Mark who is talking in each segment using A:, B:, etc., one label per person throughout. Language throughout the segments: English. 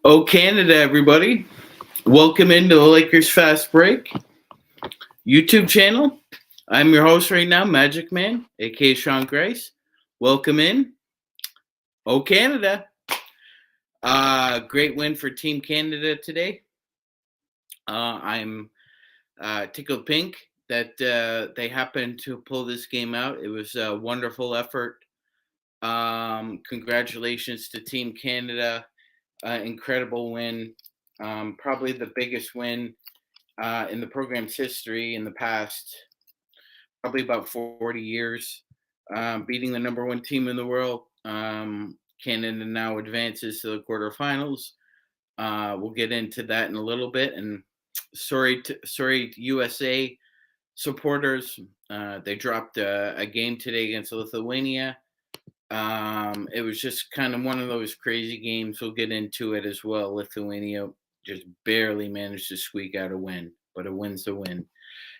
A: Oh, Canada, everybody. Welcome into the Lakers Fast Break YouTube channel. I'm your host right now, Magic Man, aka Sean Grice. Welcome in. Oh, Canada. Great win for Team Canada today. I'm tickled pink that they happened to pull this game out. It was a wonderful effort. Congratulations to Team Canada. Incredible win. Probably the biggest win in the program's history in the past, probably about 40 years, beating the number one team in the world. Canada now advances to the quarterfinals. We'll get into that in a little bit. And sorry to USA supporters. They dropped a game today against Lithuania. It was just kind of one of those crazy games. We'll get into it as well. Lithuania just barely managed to squeak out a win, but a win's a win.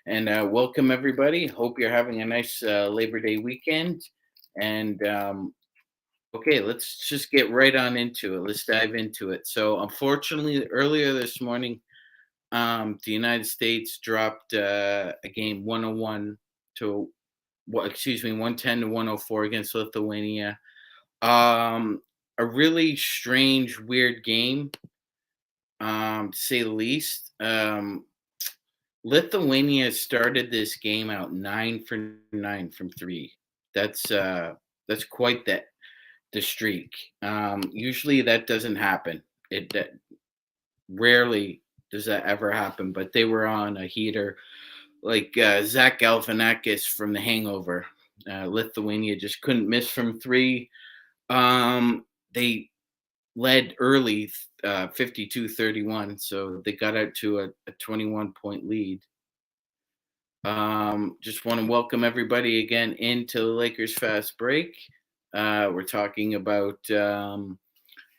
A: And welcome everybody. Hope you're having a nice Labor Day weekend. And okay, let's just get right on into it. Let's dive into it. So, unfortunately, earlier this morning, the United States dropped a game 101 to excuse me, 110 to 104 against Lithuania. A really strange, weird game, to say the least. Lithuania started this game out 9 for 9 from three. That's quite the streak. Usually that doesn't happen. It that rarely does that ever happen. But they were on a heater, like Zach Galifianakis from The Hangover. Lithuania just couldn't miss from three. They led early, 52-31, so they got out to a 21-point lead. Just want to welcome everybody again into the Lakers Fast Break. We're talking about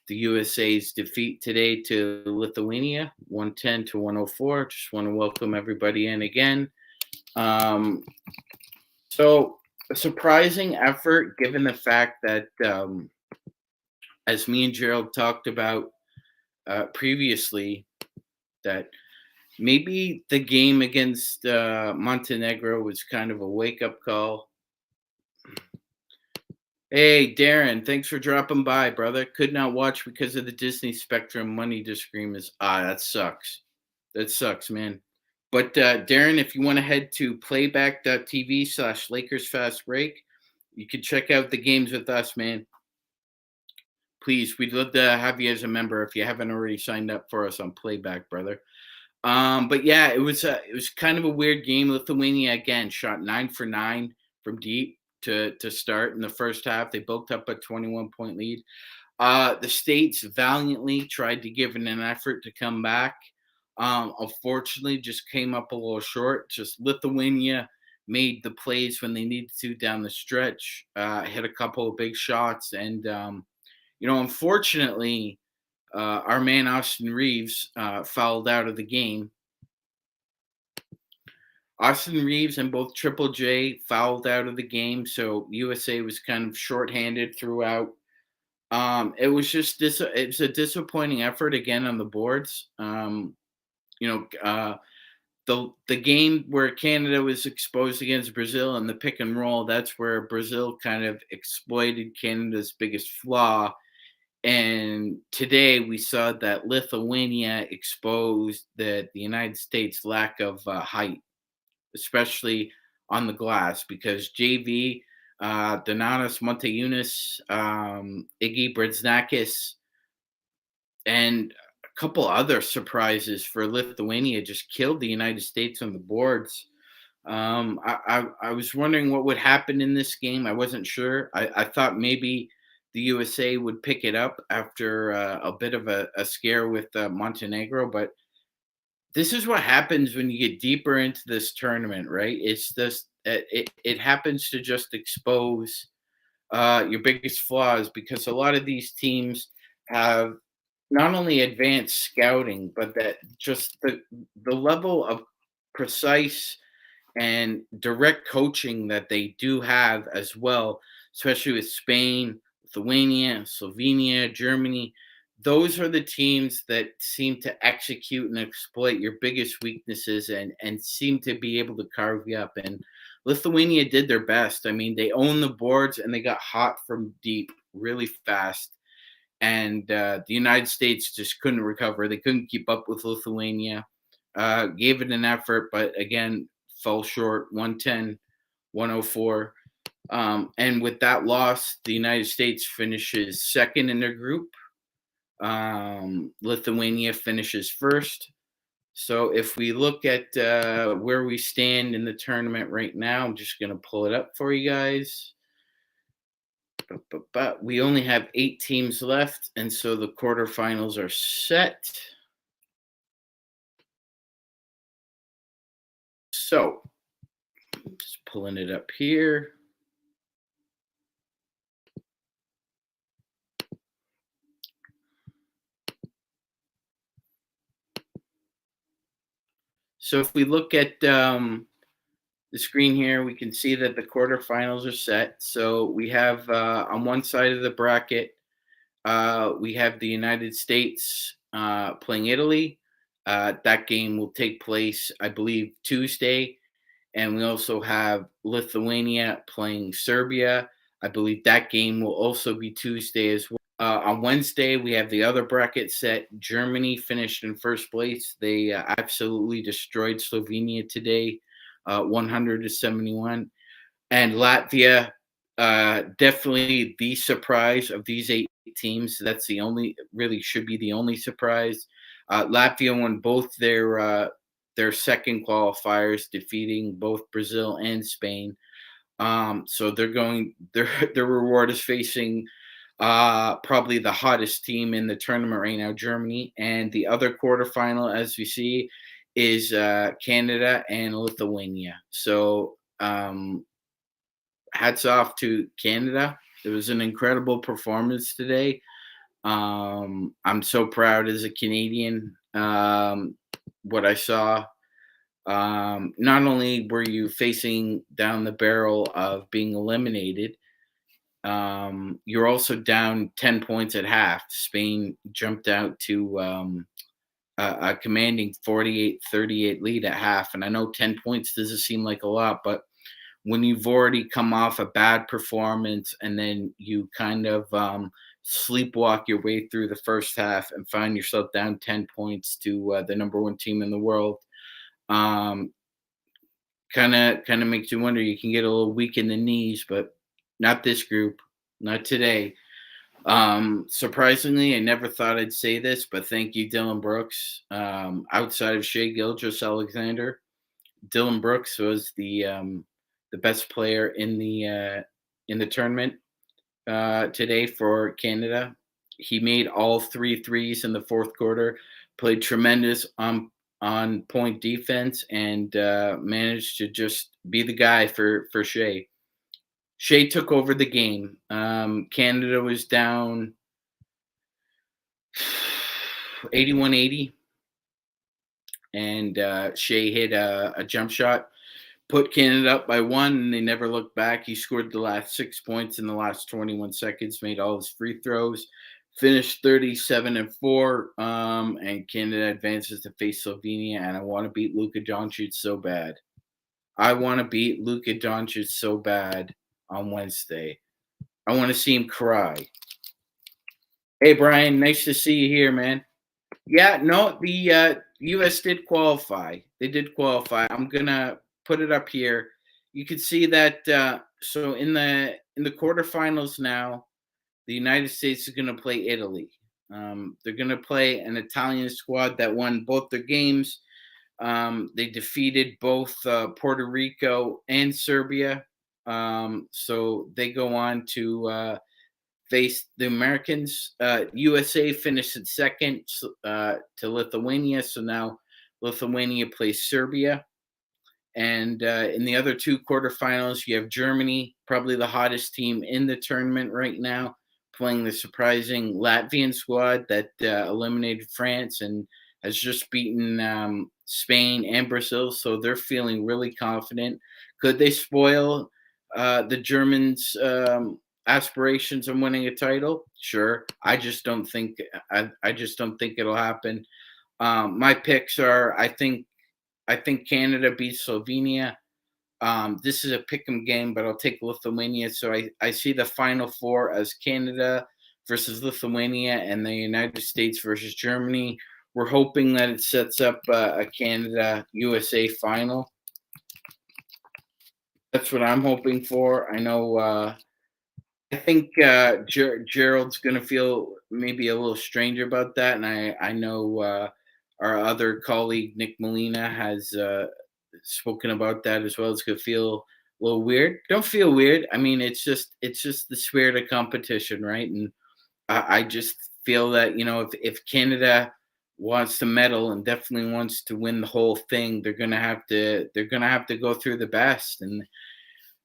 A: the USA's defeat today to Lithuania, 110 to 104. Just want to welcome everybody in again. So a surprising effort given the fact that, as me and Gerald talked about previously, that maybe the game against Montenegro was kind of a wake-up call. Hey, Darren, thanks for dropping by, brother. Could not watch because of the Disney Spectrum money disagreements. That sucks. That sucks, man. But Darren, if you want to head to playback.tv/Lakers Fast Break, you can check out the games with us, man. Please, we'd love to have you as a member if you haven't already signed up for us on Playback, brother. But yeah, it was kind of a weird game. Lithuania again shot 9 for 9 from deep to start in the first half. They built up a 21-point lead. The States valiantly tried to give it an effort to come back. Unfortunately, just came up a little short. Just Lithuania made the plays when they needed to down the stretch. Hit a couple of big shots, and unfortunately, our man Austin Reeves fouled out of the game. Austin Reeves and both Triple J fouled out of the game, so USA was kind of shorthanded throughout. It was just it's a disappointing effort again on the boards. The game where Canada was exposed against Brazil and the pick and roll, that's where Brazil kind of exploited Canada's biggest flaw. And today we saw that Lithuania exposed the United States' lack of height, especially on the glass, because JV, Donatas Monteunis, Iggy Brzeznakis, and a couple other surprises for Lithuania just killed the United States on the boards. I was wondering what would happen in this game. I wasn't sure. I thought maybe the USA would pick it up after a bit of a scare with Montenegro, but this is what happens when you get deeper into this tournament, right? It's this it happens to just expose your biggest flaws, because a lot of these teams have not only advanced scouting, but that just the level of precise and direct coaching that they do have as well, especially with Spain, Lithuania, Slovenia, Germany. those are the teams that seem to execute and exploit your biggest weaknesses and seem to be able to carve you up. And Lithuania did their best. I mean, they owned the boards and they got hot from deep really fast. And the United States just couldn't recover. They couldn't keep up with Lithuania. Gave it an effort, but again, fell short 110, 104. And with that loss, the United States finishes second in their group. Lithuania finishes first. So if we look at where we stand in the tournament right now, I'm just going to pull it up for you guys. But we only have 8 teams left, and so the quarterfinals are set. So just pulling it up here. So if we look at the screen here, we can see that the quarterfinals are set. So we have on one side of the bracket, we have the United States playing Italy. That game will take place, I believe, Tuesday. And we also have Lithuania playing Serbia. I believe that game will also be Tuesday as well. On Wednesday, we have the other bracket set. Germany finished in first place. They absolutely destroyed Slovenia today, 100-71. And Latvia, definitely the surprise of these 8 teams. That's the only, really should be the only surprise. Latvia won both their second qualifiers, defeating both Brazil and Spain. So their reward is facing probably the hottest team in the tournament right now, Germany. And the other quarterfinal, as we see, is Canada and Lithuania. So hats off to Canada. It was an incredible performance today. I'm so proud as a Canadian. What I saw. Not only were you facing down the barrel of being eliminated, you're also down 10 points at half. Spain jumped out to a commanding 48-38 lead at half. And I know 10 points doesn't seem like a lot, but when you've already come off a bad performance and then you kind of sleepwalk your way through the first half and find yourself down 10 points to the number 1 team in the world, kind of makes you wonder. You can get a little weak in the knees, but not this group, not today. Surprisingly, I never thought I'd say this, but thank you, Dylan Brooks. Outside of Shea Gilgeous-Alexander, Dylan Brooks was the best player in the tournament today for Canada. He made all 3 threes in the fourth quarter, played tremendous on point defense, and managed to just be the guy for Shea. Shea took over the game. Canada was down 81-80, and Shea hit a jump shot, put Canada up by 1, and they never looked back. He scored the last 6 points in the last 21 seconds, made all his free throws, finished 37-4, and Canada advances to face Slovenia. And I want to beat Luka Doncic so bad. I want to beat Luka Doncic so bad on Wednesday. I want to see him cry. Hey, Brian, nice to see you here, man. Yeah, no, the U.S. did qualify. They did qualify. I'm gonna put it up here. You can see that. So in the quarterfinals now, the United States is going to play Italy. They're going to play an Italian squad that won both their games. They defeated both Puerto Rico and Serbia. So they go on to face the Americans. USA finished at second to Lithuania. So now Lithuania plays Serbia. And in the other 2 quarterfinals, you have Germany, probably the hottest team in the tournament right now, playing the surprising Latvian squad that eliminated France and has just beaten Spain and Brazil. So they're feeling really confident. Could they spoil the Germans? aspirations of winning a title? Sure. I just don't think it'll happen. My picks are I think Canada beats Slovenia. This is a pick 'em game, but I'll take Lithuania. So I see the final four as Canada versus Lithuania and the United States versus Germany. We're hoping that it sets up a Canada USA final. That's what I'm hoping for. I know. I think Gerald's going to feel maybe a little stranger about that, and I know our other colleague Nick Molina has spoken about that as well. It's going to feel a little weird. Don't feel weird. I mean, it's just the spirit of competition, right? And I just feel that if Canada wants to medal and definitely wants to win the whole thing, they're gonna have to go through the best, and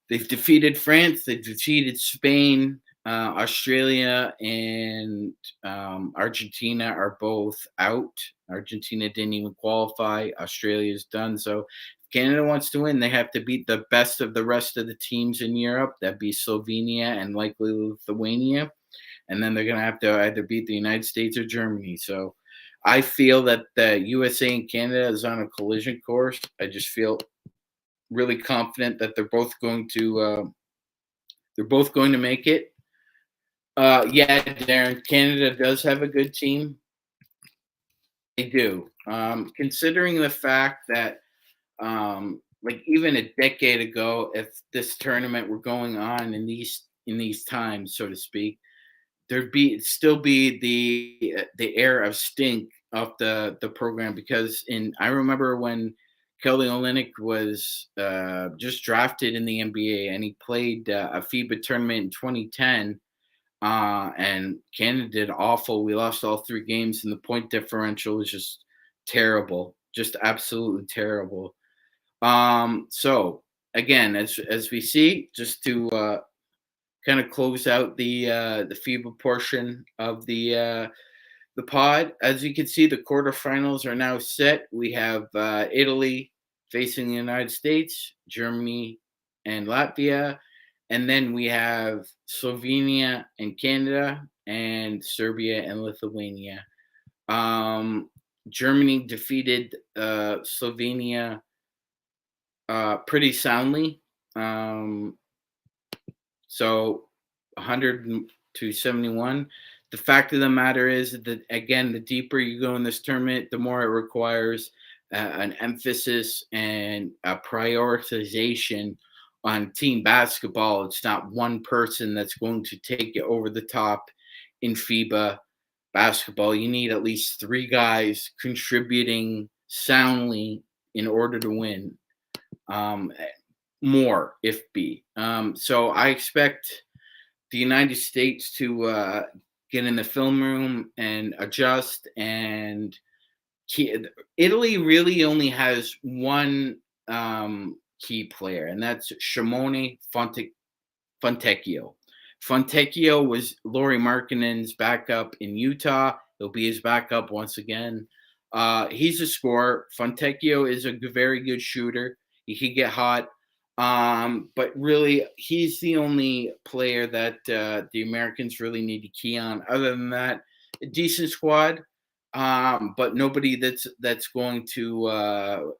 A: they've defeated France, they've defeated Spain, Australia, and Argentina are both out. Argentina didn't even qualify. Australia's done. So if Canada wants to win, they have to beat the best of the rest of the teams in Europe. That'd be Slovenia and likely Lithuania. And then they're going to have to either beat the United States or Germany. So I feel that the USA and Canada is on a collision course. I just feel really confident that they're both going to make it. Yeah, Darren, Canada does have a good team. They do. Considering the fact that, like even a decade ago, if this tournament were going on in these times, so to speak, there'd be still be the air of stink of the program because I remember when Kelly Olynyk was just drafted in the NBA and he played a FIBA tournament in 2010. And Canada did awful. We lost all three games, and the point differential was just terrible, just absolutely terrible. So again, as we see, just to kind of close out the FIBA portion of the pod, as you can see, the quarterfinals are now set. We have Italy facing the United States, Germany, and Latvia. And then we have Slovenia and Canada, and Serbia and Lithuania. Germany defeated Slovenia pretty soundly. So 100 to 71. The fact of the matter is that, again, the deeper you go in this tournament, the more it requires an emphasis and a prioritization on team basketball. It's not one person that's going to take it over the top in FIBA basketball. You need at least three guys contributing soundly in order to win. More, if be. So I expect the United States to get in the film room and adjust. And Italy really only has one key player, and that's Shimone Fontecchio. Fontecchio was Lauri Markkanen's backup in Utah. He'll be his backup once again. He's a scorer. Fontecchio is a very good shooter. He can get hot. But really, he's the only player that the Americans really need to key on. Other than that, a decent squad, but nobody that's going to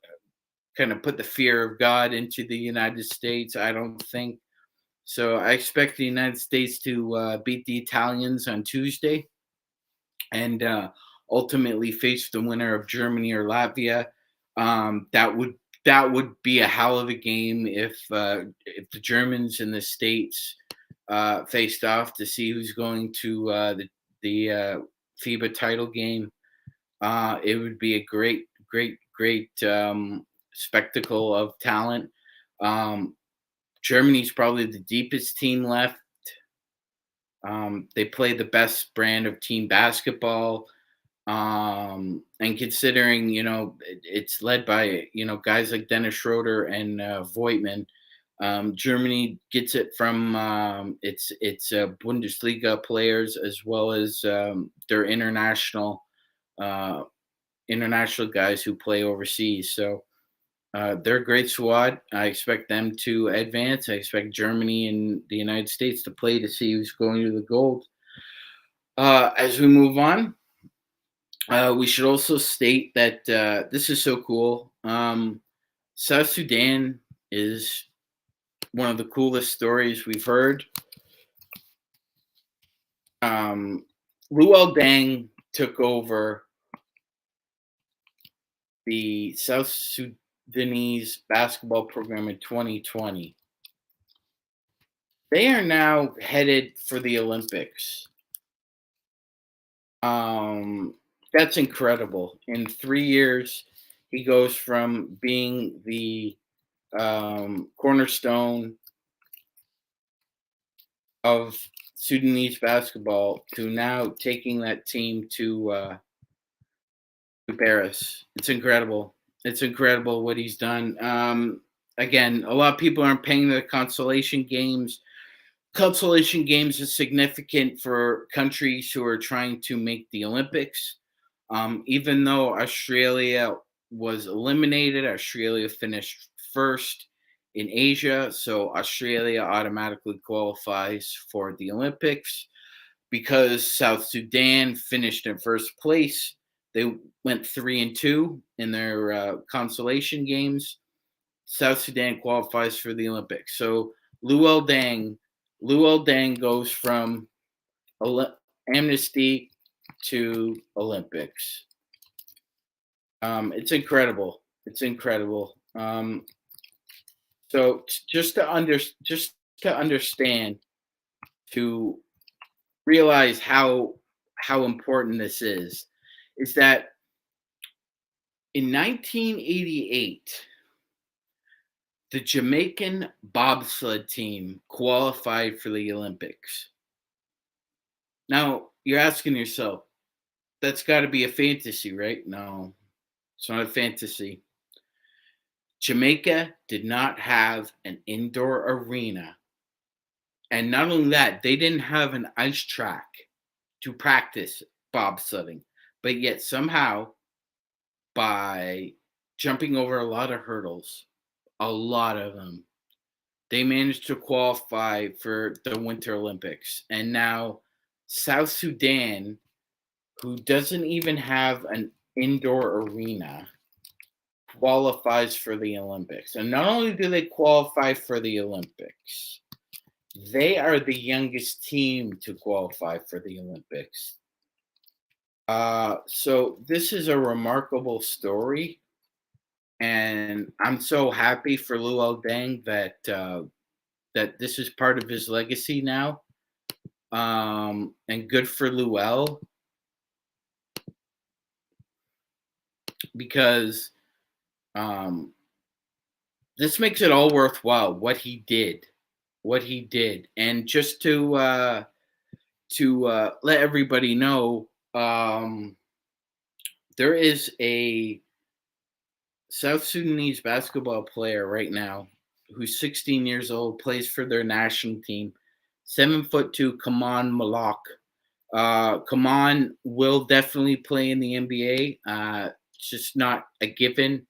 A: kind of put the fear of God into the United States, I don't think. So I expect the United States to beat the Italians on Tuesday and ultimately face the winner of Germany or Latvia. That would be a hell of a game if the Germans and the States faced off to see who's going to the FIBA title game. It would be a great spectacle of talent. Germany's probably the deepest team left. They play the best brand of team basketball. And considering, it's led by, guys like Dennis Schroeder and Voigtman, Germany gets it from its Bundesliga players as well as their international guys who play overseas. So They're a great squad. I expect them to advance. I expect Germany and the United States to play to see who's going to the gold. As we move on, we should also state that this is so cool. South Sudan is one of the coolest stories we've heard. Luol Deng took over the South Sudanese basketball program in 2020. They are now headed for the Olympics. That's incredible. In 3 years, he goes from being the cornerstone of Sudanese basketball to now taking that team to Paris. It's incredible. It's incredible what he's done. Again, a lot of people aren't paying the consolation games. Consolation games is significant for countries who are trying to make the Olympics. Even though Australia was eliminated, Australia finished first in Asia, so Australia automatically qualifies for the Olympics. Because South Sudan finished in first place, they went 3-2 in their consolation games. South Sudan qualifies for the Olympics. So Luol Deng goes from amnesty to Olympics. It's incredible. It's incredible. So just to understand, to realize how important this is that in 1988, the Jamaican bobsled team qualified for the Olympics. Now, you're asking yourself, that's got to be a fantasy, right? No, it's not a fantasy. Jamaica did not have an indoor arena. And not only that, they didn't have an ice track to practice bobsledding. But yet somehow, by jumping over a lot of hurdles, a lot of them, they managed to qualify for the Winter Olympics. And now South Sudan, who doesn't even have an indoor arena, qualifies for the Olympics. And not only do they qualify for the Olympics, they are the youngest team to qualify for the Olympics. So this is a remarkable story. And I'm so happy for Luol Deng that that this is part of his legacy now. And good for Luol, because this makes it all worthwhile what he did. And just to let everybody know, there is a South Sudanese basketball player right now who's 16 years old, plays for their national team, 7'2", Kaman Malak. Kaman will definitely play in the NBA. It's just not a given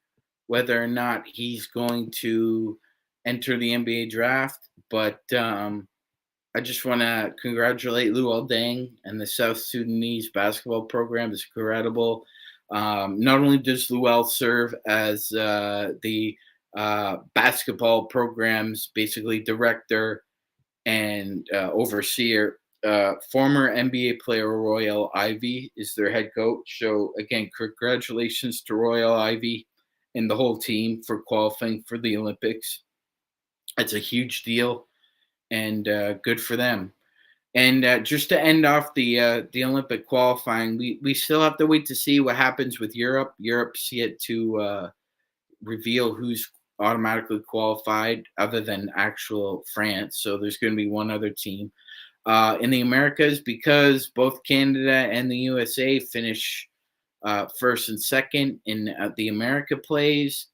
A: whether or not he's going to enter the NBA draft. But I just want to congratulate Luol Deng and the South Sudanese basketball program. It's incredible. Not only does Luol serve as the basketball program's basically director and overseer, former NBA player Royal Ivy is their head coach. So again, congratulations to Royal Ivy and the whole team for qualifying for the Olympics. It's a huge deal, and good for them. And just to end off the Olympic qualifying, we still have to wait to see what happens with Europe. Europe's yet to reveal who's automatically qualified, other than actual France. So there's going to be one other team. In the Americas, because both Canada and the USA finish first and second in the America plays,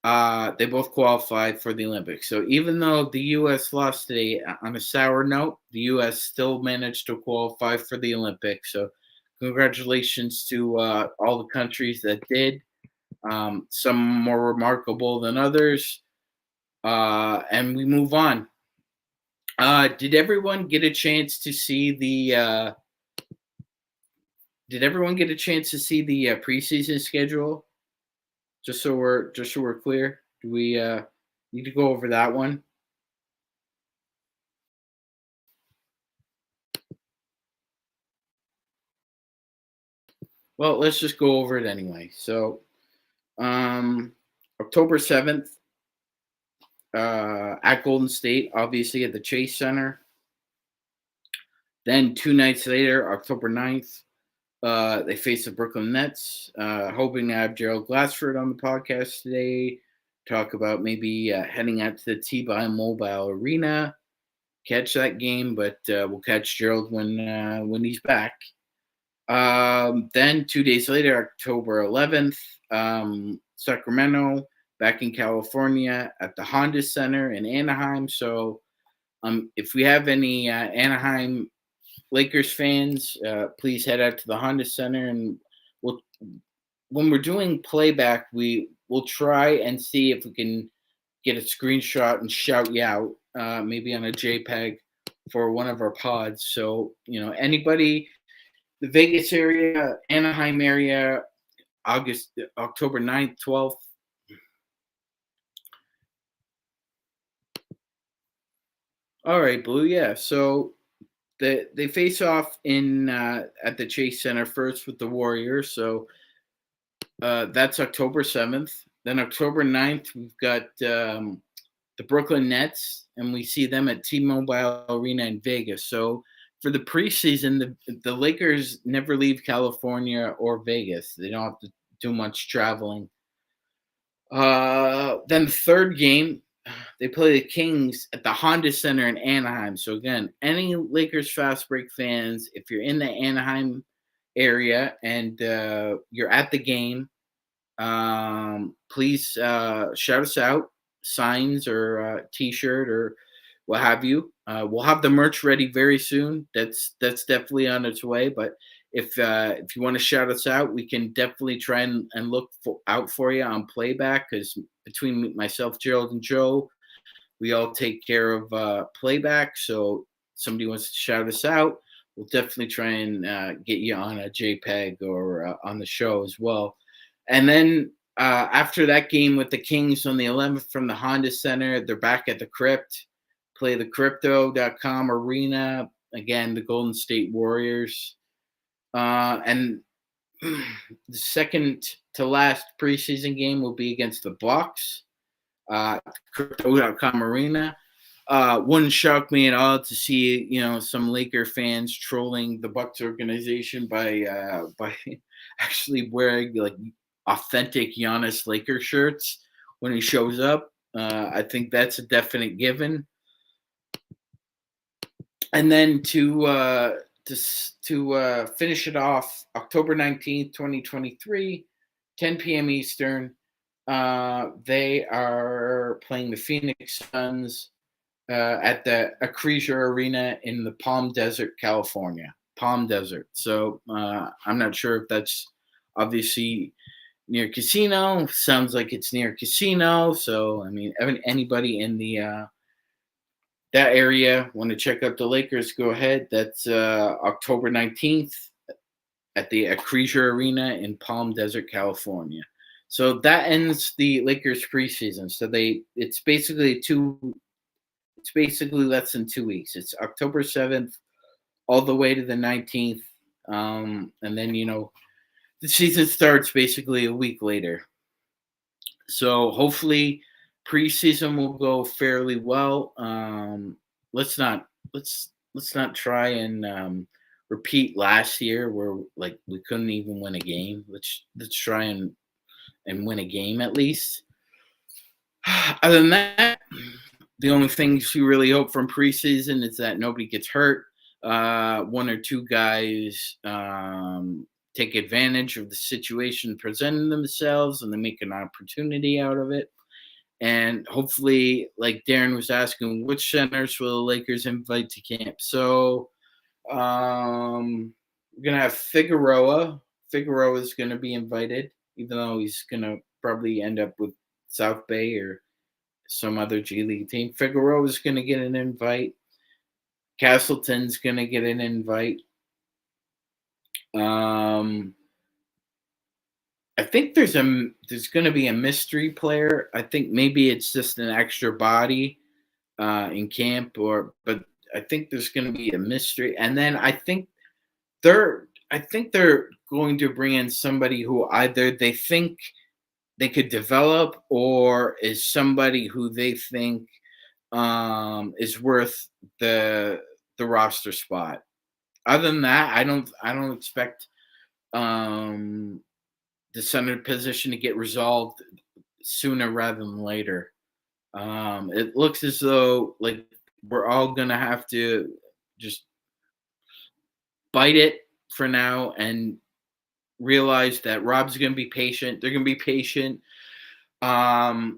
A: they both qualified for the Olympics. So even though the U.S. lost today, on a sour note, the U.S. still managed to qualify for the Olympics. So congratulations to all the countries that did. Some more remarkable than others, and we move on. Did everyone get a chance to see the? Did everyone get a chance to see the preseason schedule? Just so we're clear, do we need to go over that one? Well, let's just go over it anyway. So, um, October 7th, at Golden State, obviously at the Chase Center. Then 2 nights later, October 9th, they face the Brooklyn Nets. Hoping to have Gerald Glassford on the podcast today. Talk about maybe heading out to the T-Mobile Arena, catch that game, but we'll catch Gerald when he's back. Then 2 days later, October 11th, Sacramento, back in California at the Honda Center in Anaheim. So, if we have any Anaheim Lakers fans, please head out to the Honda Center, and we'll, when we're doing playback, will try and see if we can get a screenshot and shout you out, maybe on a JPEG for one of our pods. So, anybody, the Vegas area, Anaheim area, October 9th, 12th. All right, Blue. Yeah. So they face off in at the Chase Center first with the Warriors. So that's October 7th. Then October 9th, we've got the Brooklyn Nets, and we see them at T-Mobile Arena in Vegas. So for the preseason, the Lakers never leave California or Vegas. They don't have to do much traveling. Then the third game, they play the Kings at the Honda Center in Anaheim. So again, any Lakers fast break fans, if you're in the Anaheim area and you're at the game, please shout us out, signs or T-shirt or what have you. We'll have the merch ready very soon. That's definitely on its way. But if you want to shout us out, we can definitely try and look out for you on playback, because between myself, Gerald, and Joe, we all take care of playback. So somebody wants to shout us out, we'll definitely try and get you on a JPEG or on the show as well. And then after that game with the Kings on the 11th from the Honda Center, they're back at the Crypt, play the Crypto.com Arena, again, the Golden State Warriors. And the second to last preseason game will be against the Bucks, Crypto.com Arena. Wouldn't shock me at all to see some Laker fans trolling the Bucks organization by actually wearing like authentic Giannis Laker shirts when he shows up. I think that's a definite given. And then to finish it off, October 19th, 2023, 10 p.m. Eastern, they are playing the Phoenix Suns at the Acrisure Arena in the Palm Desert, California. Palm Desert. So I'm not sure if that's obviously near Casino. Sounds like it's near Casino. So, I mean, anybody in the that area want to check out the Lakers, go ahead. That's October 19th at the Acrisure Arena in Palm Desert, California. So that ends the Lakers preseason. So it's basically less than 2 weeks. It's October 7th all the way to the 19th. And then, the season starts basically a week later. So hopefully preseason will go fairly well. Let's not try and repeat last year where like we couldn't even win a game. Let's try and win a game at least. Other than that, the only things you really hope from preseason is that nobody gets hurt. One or two guys take advantage of the situation presenting themselves and they make an opportunity out of it. And hopefully, like Darren was asking, which centers will the Lakers invite to camp? So we're going to have Figueroa. Figueroa is going to be invited, even though he's going to probably end up with South Bay or some other G League team. Figueroa is going to get an invite. Castleton's going to get an invite. I think there's going to be a mystery player. I think maybe it's just an extra body in camp, but I think there's going to be a mystery, and then I think they're going to bring in somebody who either they think they could develop or is somebody who they think is worth the roster spot. Other than that, I don't expect um, the center position to get resolved sooner rather than later. It looks as though like we're all gonna have to just bite it for now and realize that Rob's gonna be patient. They're gonna be patient. I-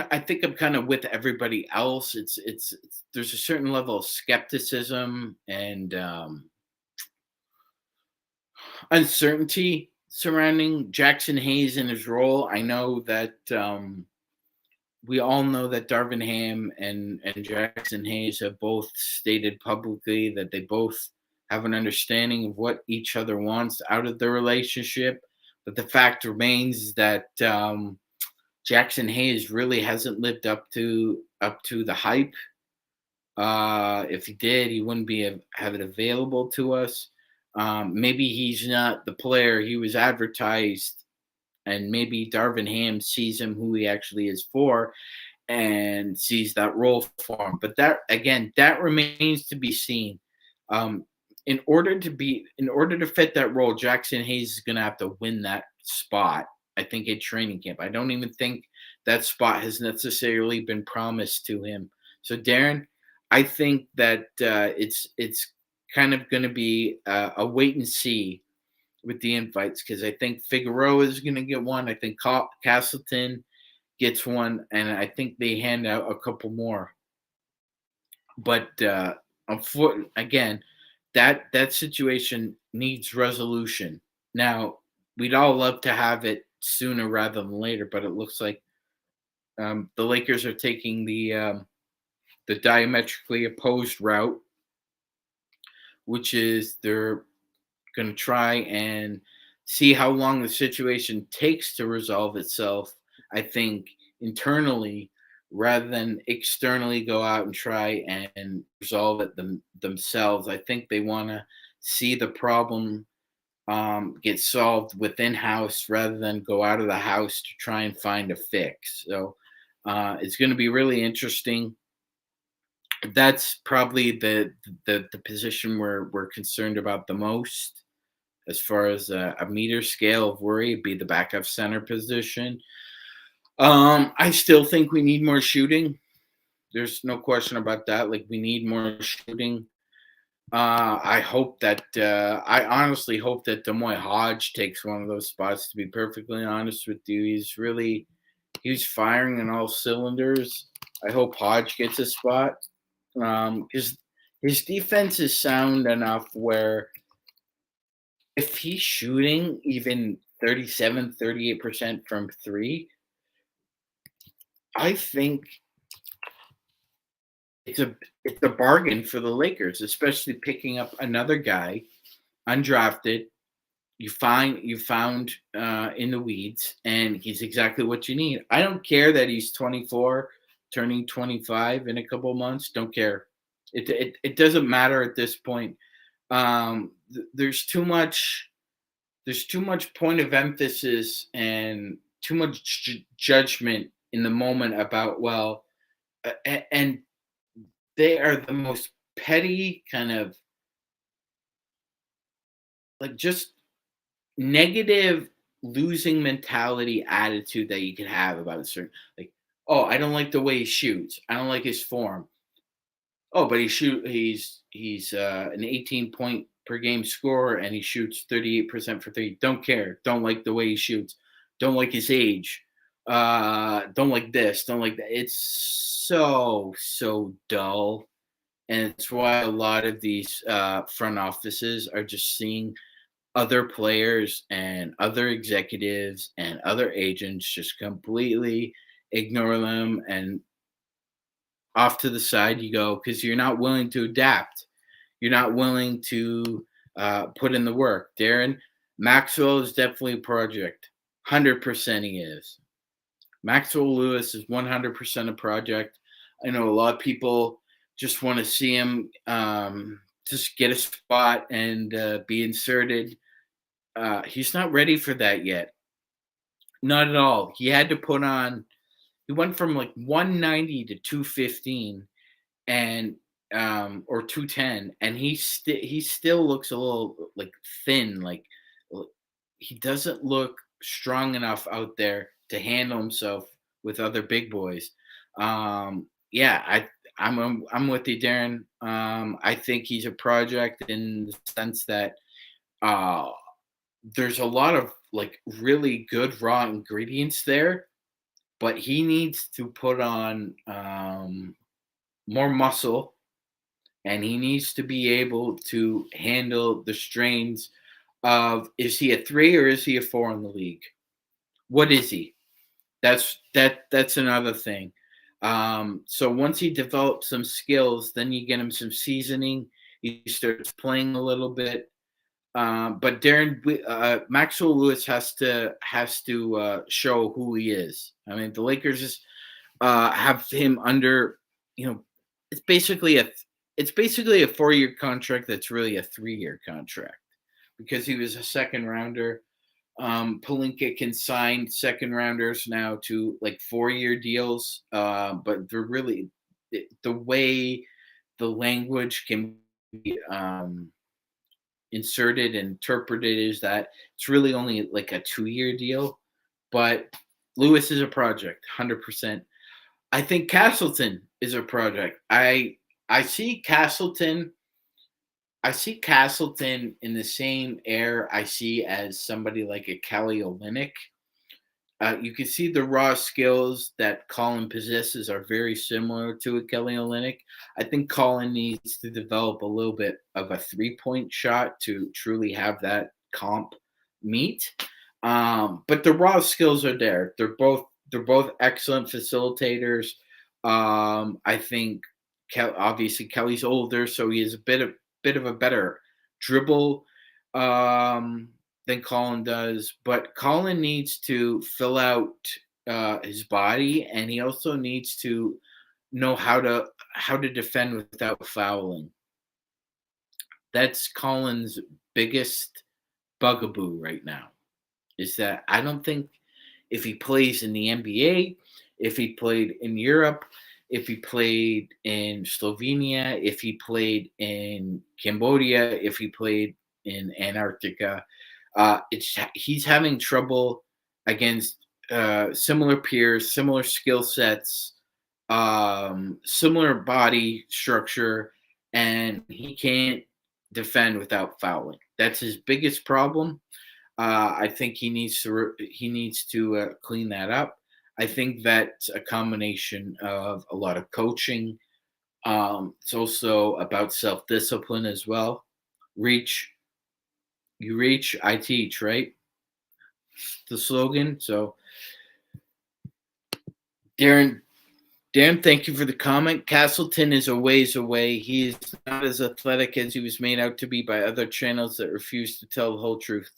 A: I think I'm kind of with everybody else. It's there's a certain level of skepticism and uncertainty surrounding Jackson Hayes and his role. I know that we all know that Darvin Ham and Jackson Hayes have both stated publicly that they both have an understanding of what each other wants out of the relationship. But the fact remains that Jackson Hayes really hasn't lived up to the hype. If he did, he wouldn't have it available to us. Maybe he's not the player he was advertised, and maybe Darvin Ham sees him who he actually is for, and sees that role for him. But that again, that remains to be seen. Um, in order to fit that role, Jackson Hayes is going to have to win that spot. I think at training camp. I don't even think that spot has necessarily been promised to him. So Darren, I think that it's kind of going to be a wait and see with the invites because I think Figueroa is going to get one. I think Castleton gets one, and I think they hand out a couple more. But again, that situation needs resolution. Now, we'd all love to have it sooner rather than later, but it looks like the Lakers are taking the diametrically opposed route, which is they're going to try and see how long the situation takes to resolve itself. I think internally rather than externally go out and try and resolve it themselves. I think they want to see the problem get solved within house rather than go out of the house to try and find a fix. So it's going to be really interesting. That's probably the position we're concerned about the most as far as a meter scale of worry. Be the backup center position. I still think we need more shooting. There's no question about that. Like we need more shooting. I honestly hope that Demoy Hodge takes one of those spots. To be perfectly honest with you, he's firing in all cylinders. I hope Hodge gets a spot because his defense is sound enough where if he's shooting even 37, 38% from three, I think it's a bargain for the Lakers, especially picking up another guy undrafted. You found in the weeds, and he's exactly what you need. I don't care that he's 24, turning 25 in a couple of months. Don't care. It doesn't matter at this point. There's too much. There's too much point of emphasis and too much judgment in the moment about and they are the most petty kind of like just negative losing mentality attitude that you can have about a certain like, oh, I don't like the way he shoots. I don't like his form. Oh, but he's an 18 point per game scorer and he shoots 38% for three. Don't care. Don't like the way he shoots. Don't like his age. Don't like this. Don't like that. It's so dull. And it's why a lot of these front offices are just seeing other players and other executives and other agents just completely ignore them and off to the side you go because you're not willing to adapt. You're not willing to put in the work. Darren, Maxwell is definitely a project. 100% he is. Maxwell Lewis is 100% a project. I know a lot of people just want to see him just get a spot and be inserted. He's not ready for that yet. Not at all. He had to put on, he went from like 190 to 215 and or 210 and he still looks a little like thin, like he doesn't look strong enough out there to handle himself with other big boys. Yeah, I'm with you, Darren. I think he's a project in the sense that uh, there's a lot of like really good raw ingredients there, but he needs to put on more muscle and he needs to be able to handle the strains of is he a 3 or is he a 4 in the league? What is he? That's another thing. So once he develops some skills, then you get him some seasoning. He starts playing a little bit. But Darren Maxwell Lewis has to show who he is. I mean, the Lakers just have him under. You know, it's basically a 4-year contract that's really a 3-year contract because he was a second rounder. Palinka can sign second rounders now to like 4-year deals, but they're really the way the language can be inserted and interpreted is that it's really only like a 2-year deal. But Lewis is a project, 100%. I think Castleton is a project. I see Castleton. I see Castleton in the same air I see as somebody like a Kelly Olynyk. You can see the raw skills that Colin possesses are very similar to a Kelly Olynyk. I think Colin needs to develop a little bit of a 3-point shot to truly have that comp meet. But the raw skills are there. They're both excellent facilitators. I think obviously Kelly's older, so he has a bit of a better dribble than Colin does, but Colin needs to fill out his body, and he also needs to know how to defend without fouling. That's Colin's biggest bugaboo right now. Is that I don't think if he plays in the NBA, if he played in Europe, if he played in Slovenia, if he played in Cambodia, if he played in Antarctica, he's having trouble against similar peers, similar skill sets, similar body structure, and he can't defend without fouling. That's his biggest problem. I think he needs to clean that up. I think that's a combination of a lot of coaching. It's also about self-discipline as well. You reach, I teach, right? The slogan. So, Darren, thank you for the comment. Castleton is a ways away. He is not as athletic as he was made out to be by other channels that refuse to tell the whole truth.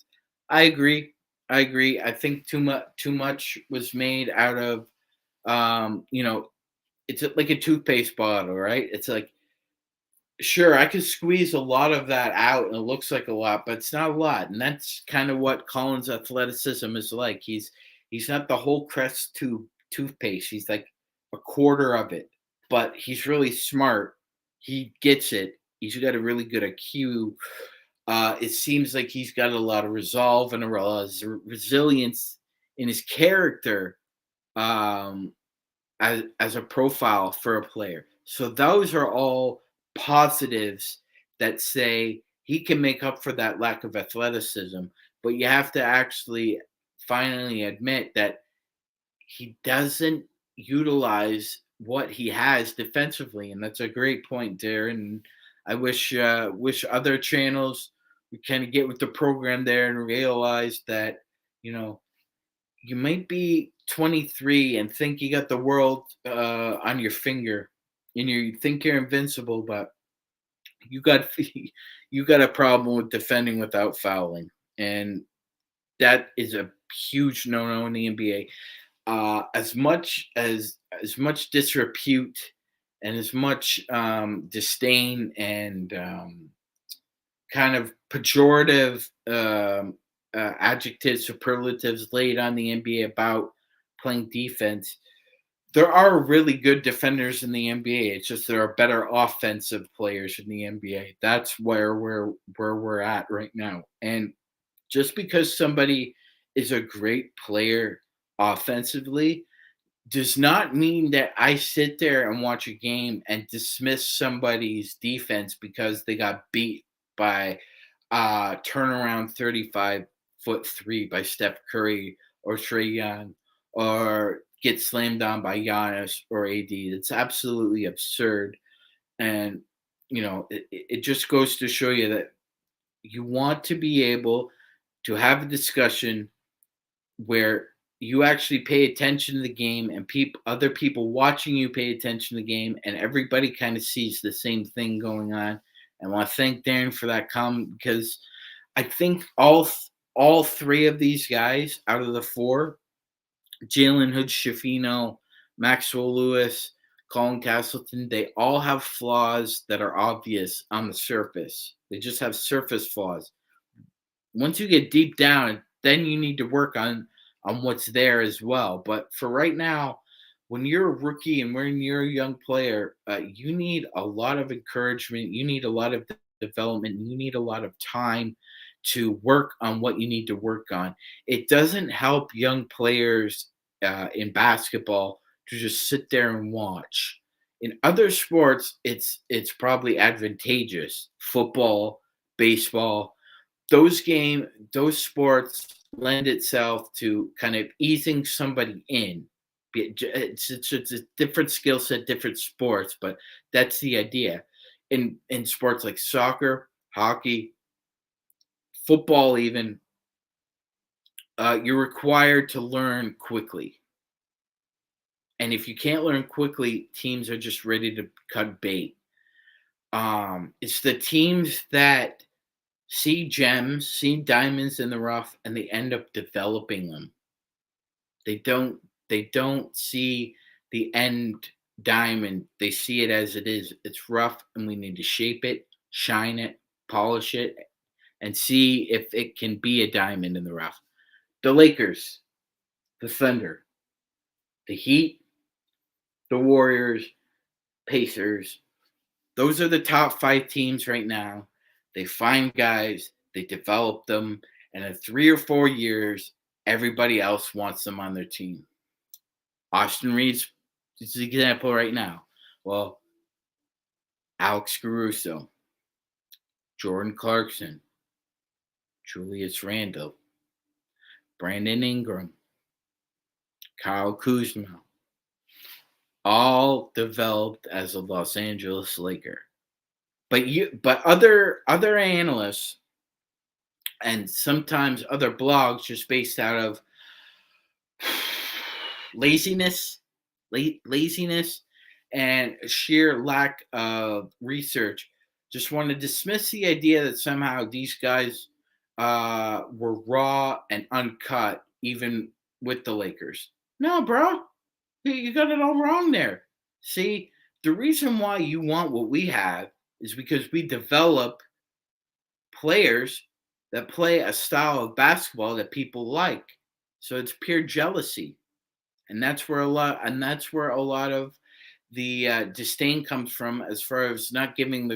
A: I agree. I think too much was made out of, it's like a toothpaste bottle, right? It's like, sure, I could squeeze a lot of that out and it looks like a lot, but it's not a lot. And that's kind of what Colin's athleticism is like. He's not the whole Crest toothpaste. He's like a quarter of it, but he's really smart. He gets it. He's got a really good IQ. It seems like he's got a lot of resolve and a lot of resilience in his character as a profile for a player. So those are all positives that say he can make up for that lack of athleticism. But you have to actually finally admit that he doesn't utilize what he has defensively, and that's a great point, Darren. I wish other channels you kind of get with the program there and realize that, you know, you might be 23 and think you got the world on your finger, and you think you're invincible, but you got you got a problem with defending without fouling, and that is a huge no-no in the NBA. As much disrepute and as much disdain and kind of pejorative adjectives, superlatives laid on the NBA about playing defense. There are really good defenders in the NBA. It's just there are better offensive players in the NBA. That's where we're at right now. And just because somebody is a great player offensively does not mean that I sit there and watch a game and dismiss somebody's defense because they got beat by turnaround 35-foot three by Steph Curry or Trae Young, or get slammed down by Giannis or AD. It's absolutely absurd. And, it just goes to show you that you want to be able to have a discussion where you actually pay attention to the game, and other people watching you pay attention to the game, and everybody kind of sees the same thing going on. And I want to thank Darren for that comment, because I think all three of these guys out of the four, Jalen Hood Schifino, Maxwell Lewis, Colin Castleton, they all have flaws that are obvious on the surface. They just have surface flaws. Once you get deep down, then you need to work on what's there as well. But for right now, when you're a rookie and when you're a young player, you need a lot of encouragement. You need a lot of development. You need a lot of time to work on what you need to work on. It doesn't help young players in basketball to just sit there and watch. In other sports, it's probably advantageous. Football, baseball, those sports lend itself to kind of easing somebody in. It's a different skill set, different sports, but that's the idea. In sports like soccer, hockey, football, even, you're required to learn quickly. And if you can't learn quickly, teams are just ready to cut bait. It's the teams that see gems, see diamonds in the rough, and they end up developing them. They don't see the end diamond. They see it as it is. It's rough, and we need to shape it, shine it, polish it, and see if it can be a diamond in the rough. The Lakers, the Thunder, the Heat, the Warriors, Pacers. Those are the top five teams right now. They find guys, they develop them, and in 3 or 4 years, everybody else wants them on their team. Austin Reed's is the example right now. Well, Alex Caruso, Jordan Clarkson, Julius Randle, Brandon Ingram, Kyle Kuzma, all developed as a Los Angeles Laker. But other analysts and sometimes other blogs, just based out of laziness and sheer lack of research, just want to dismiss the idea that somehow these guys were raw and uncut, even with the Lakers. No, bro, you got it all wrong there. See, the reason why you want what we have is because we develop players that play a style of basketball that people like. So it's pure jealousy, and that's where a lot of the disdain comes from, as far as not giving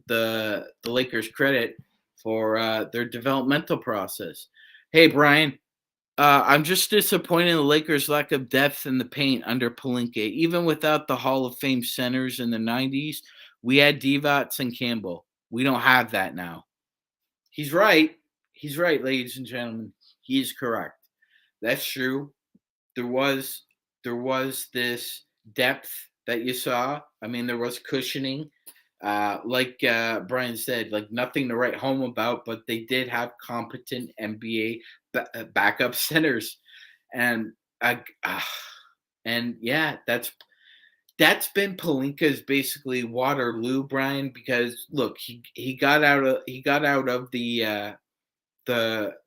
A: the Lakers credit for their developmental process. Hey, Brian, I'm just disappointed in the Lakers' lack of depth in the paint under Pelinka. Even without the Hall of Fame centers in the 90s, we had Divac and Campbell. We don't have that now. He's right. He's right, ladies and gentlemen. He is correct. That's true. There was this depth that you saw. I mean, there was cushioning. Like Brian said, like nothing to write home about, but they did have competent NBA backup centers, and I, and yeah, that's been Palinka's basically Waterloo, Brian. Because look, he got out of the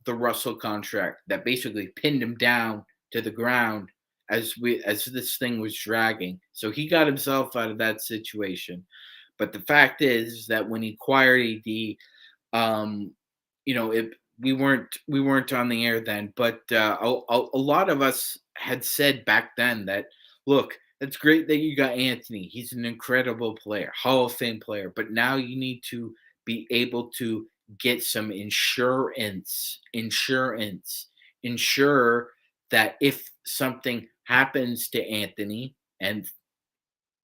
A: Russell contract that basically pinned him down to the ground as this thing was dragging. So he got himself out of that situation. But the fact is that when he acquired AD, um, we weren't on the air then, but a lot of us had said back then that, look, that's great that you got Anthony. He's an incredible player, Hall of Fame player, but now you need to be able to get some ensure that if something happens to Anthony, and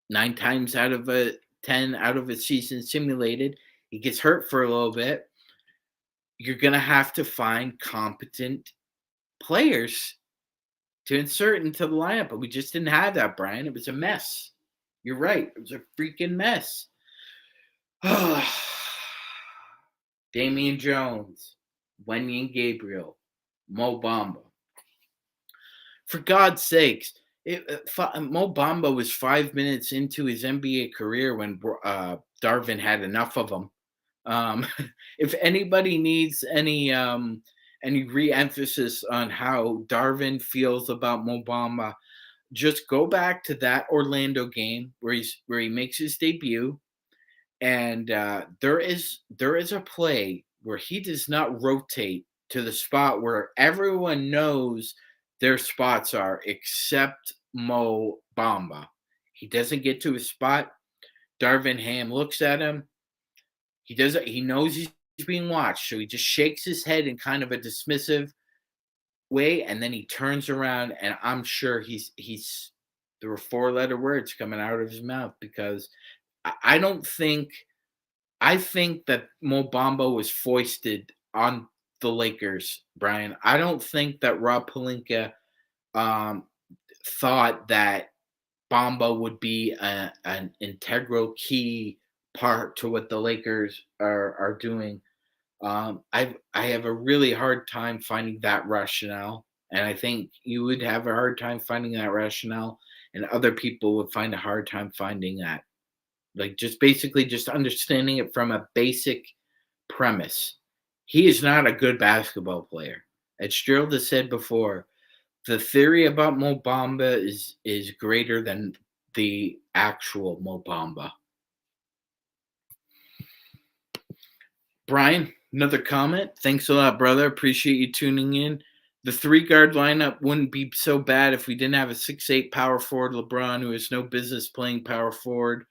A: 9 times out of 10 out of a season simulated, he gets hurt for a little bit, you're going to have to find competent players to insert into the lineup. But we just didn't have that, Brian. It was a mess. You're right. It was a freaking mess. Damian Jones, Wenyan Gabriel, Mo Bamba. For God's sakes, Mo Bamba was 5 minutes into his NBA career when Darvin had enough of him. If anybody needs any re-emphasis on how Darvin feels about Mo Bamba, just go back to that Orlando game where he makes his debut, and there is a play where he does not rotate to the spot where everyone knows their spots are except Mo Bamba. He doesn't get to his spot. Darvin Ham looks at him. He knows he's being watched, so he just shakes his head in kind of a dismissive way, and then he turns around, and I'm sure there were 4-letter words coming out of his mouth, because I don't think I think that Mo Bamba was foisted on the Lakers, Brian. I don't think that Rob Pelinka um, thought that Bamba would be an integral key part to what the Lakers are doing. I have a really hard time finding that rationale, and I think you would have a hard time finding that rationale, and other people would find a hard time finding that. Like, just basically just understanding it from a basic premise. He is not a good basketball player. As Gerald has said before, the theory about Mo Bamba is greater than the actual Mo Bamba. Brian, another comment. Thanks a lot, brother. Appreciate you tuning in. The 3-guard lineup wouldn't be so bad if we didn't have a 6'8" power forward LeBron, who has no business playing power forward.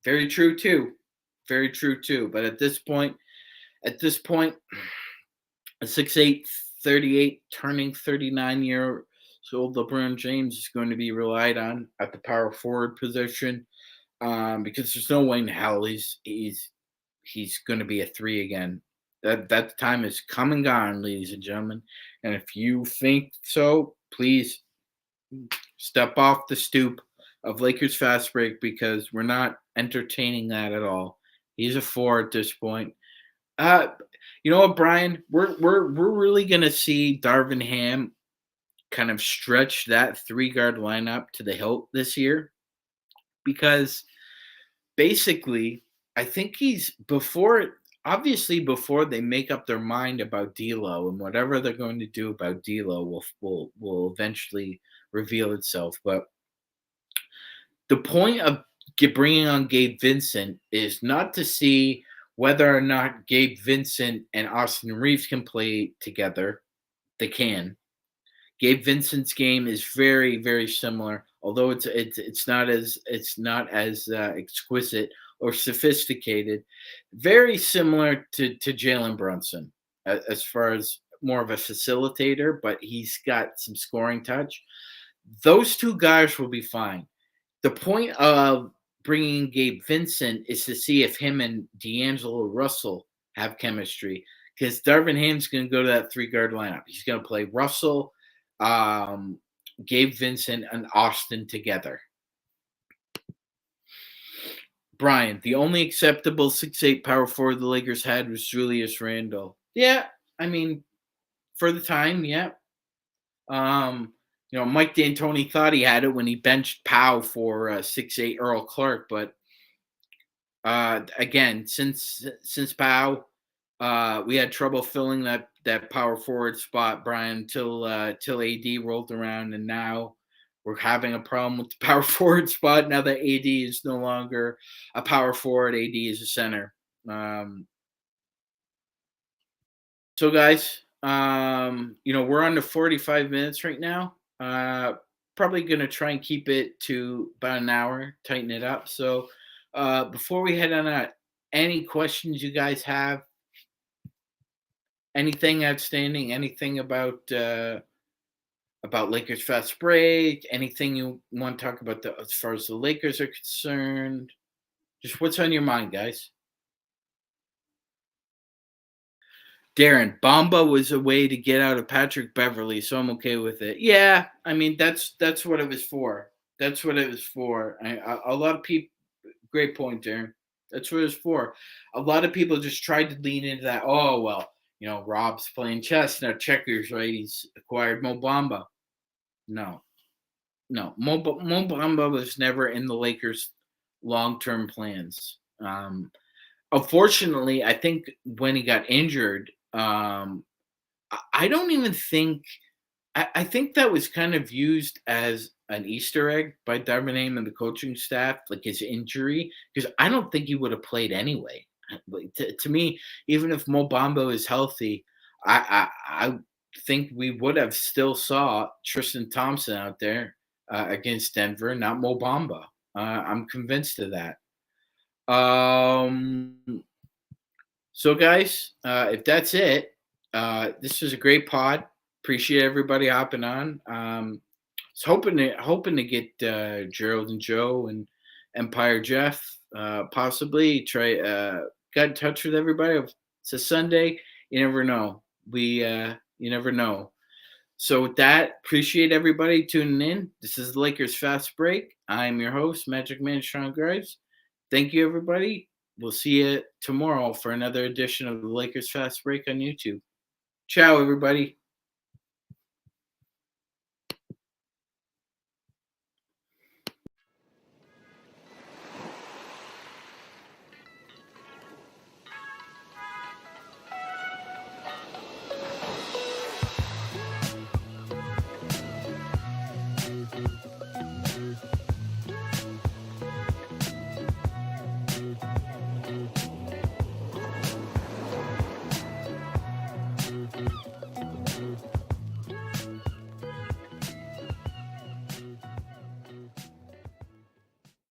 A: Very true too. Very true too. But at this point, a 6'8", 38, turning 39-year old LeBron James is going to be relied on at the power forward position, because there's no way in hell he's going to be a 3 again. That time is come and gone, ladies and gentlemen. And if you think so, please step off the stoop of Lakers Fast Break, because we're not entertaining that at all. He's a 4 at this point. You know what, Brian? We're really gonna see Darvin Ham kind of stretch that 3-guard lineup to the hilt this year, because basically, I think before they make up their mind about D'Lo, and whatever they're going to do about D'Lo will eventually reveal itself. But the point of bringing on Gabe Vincent is not to see whether or not Gabe Vincent and Austin Reeves can play together. They can. Gabe Vincent's game is very, very similar, although it's not as exquisite or sophisticated. Very similar to Jalen Brunson as far as more of a facilitator, but he's got some scoring touch. Those two guys will be fine. The point of bringing Gabe Vincent is to see if him and D'Angelo Russell have chemistry, because Darvin Ham's going to go to that 3-guard lineup. He's going to play Russell, Gabe Vincent, and Austin together. Brian, the only acceptable 6'8" power forward the Lakers had was Julius Randle. Yeah, I mean, for the time, yeah. Mike D'Antoni thought he had it when he benched Powell for 6'8" Earl Clark, but again, since Powell, we had trouble filling that power forward spot, Brian, till AD rolled around, and now we're having a problem with the power forward spot now that AD is no longer a power forward. AD is a center. So guys, we're on to 45 minutes right now. Probably gonna try and keep it to about an hour, tighten it up. So before we head on out, any questions you guys have? Anything outstanding? Anything about Lakers fast break? Anything you want to talk about as far as the Lakers are concerned? Just what's on your mind, guys? Darren, Bamba was a way to get out of Patrick Beverly, so I'm okay with it. Yeah, I mean that's what it was for. That's what it was for. A lot of people. Great point, Darren. That's what it was for. A lot of people just tried to lean into that. Oh well, Rob's playing chess now, checkers, right? He's acquired Mo Bamba. No, no, Mo Bamba was never in the Lakers' long-term plans. Unfortunately, I think when he got injured, I don't even think. I think that was kind of used as an Easter egg by Darvin and the coaching staff, like his injury, because I don't think he would have played anyway. Like, to me, even if Mo Bamba is healthy, I think we would have still saw Tristan Thompson out there against Denver, not Mo Bamba. I'm convinced of that. So, guys, if that's it, this was a great pod. Appreciate everybody hopping on. Was hoping to get Gerald and Joe and Empire Jeff possibly try got in touch with everybody. It's a Sunday. You never know. You never know. So with that, appreciate everybody tuning in. This is the Lakers Fast Break. I'm your host, Magic Man Sean Grice. Thank you, everybody. We'll see you tomorrow for another edition of the Lakers Fast Break on YouTube. Ciao, everybody.